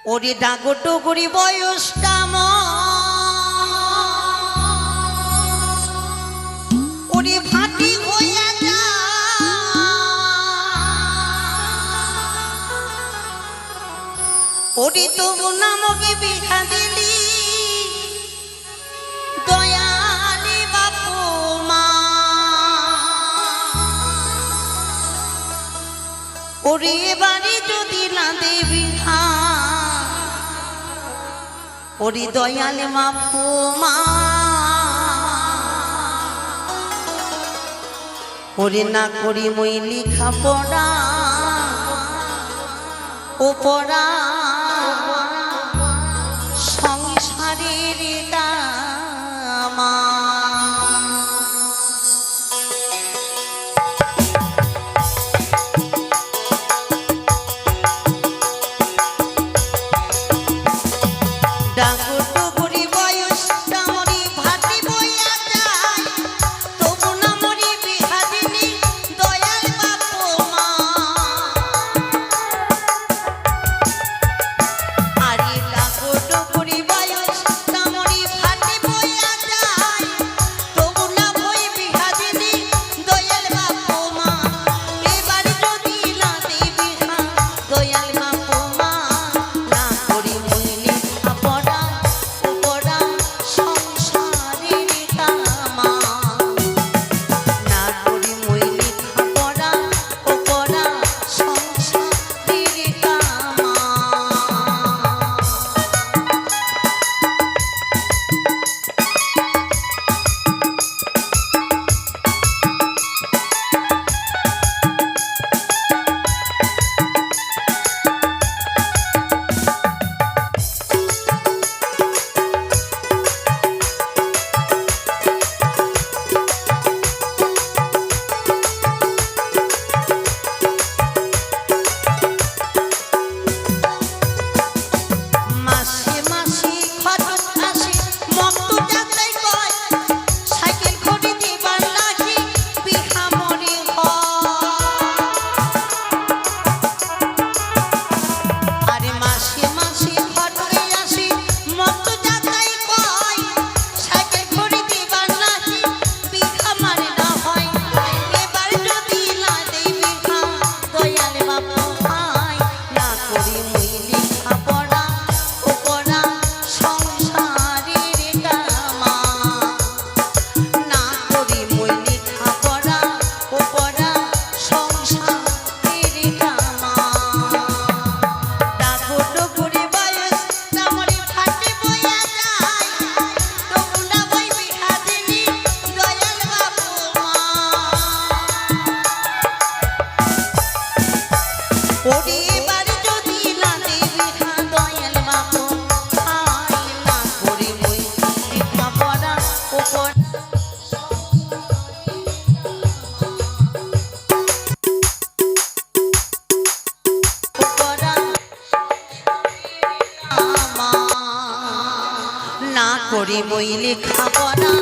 ওরে ডাগো টুকুরি বয়সটা ওরে ভাটি হইয়া যা ওরে তবু নামকে বিহা দিলি দয়ালি বাপু মা ওরে বাড়ি যদি না দেবি ওরে দয়াল বাপু মা ওরে না করি মই লিখা পড়া ও পড়া সংসারের দামা ডাকো টুকুরি বয়সটা মরি ভাটি বইয়া যায় তবু না মরি বিহা দিলি দয়াল বাপু মা আরে ডাকো টুকুরি বয়সটা মরি ভাটি বইয়া যায় তবু না বই বিহা দিলি দয়াল বাপু মা এবার যদি না দিবি দয়াল বাপু মা না করি মই লিখা পড়া পড়া সংসারের কামা না করি মই লিখা পড়া পড়া সংসারের কামা মাসে মাসে খরচ আসে মক্ত যাত্রায় কয় সাইকেল খড়ি দিবার লাগি বিহা মরে আরে মাসে মাসে খরচ আসে মক্ত যাত্রায় কয় সাইকেল খড়ি দিবার লাগি বিহা মারে না হয় এবার যদি না দেই বিহা দয়াল বাপু ভাই না করি মই লিখা পড়া পড়া সংসারের কামা না করি মই লিখা পড়া পড়া সংসারের কামা ডাকো টুকুরি বয়সটা মরি ভাটি বইয়া যায় তবু না বই বিহা দিলি দয়াল বাপু মা ওরে এবার যদি না দেবি দয়াল বাপু ভাই না করি মই লিখা পড়া পড়া না করি মই লেখা পড়া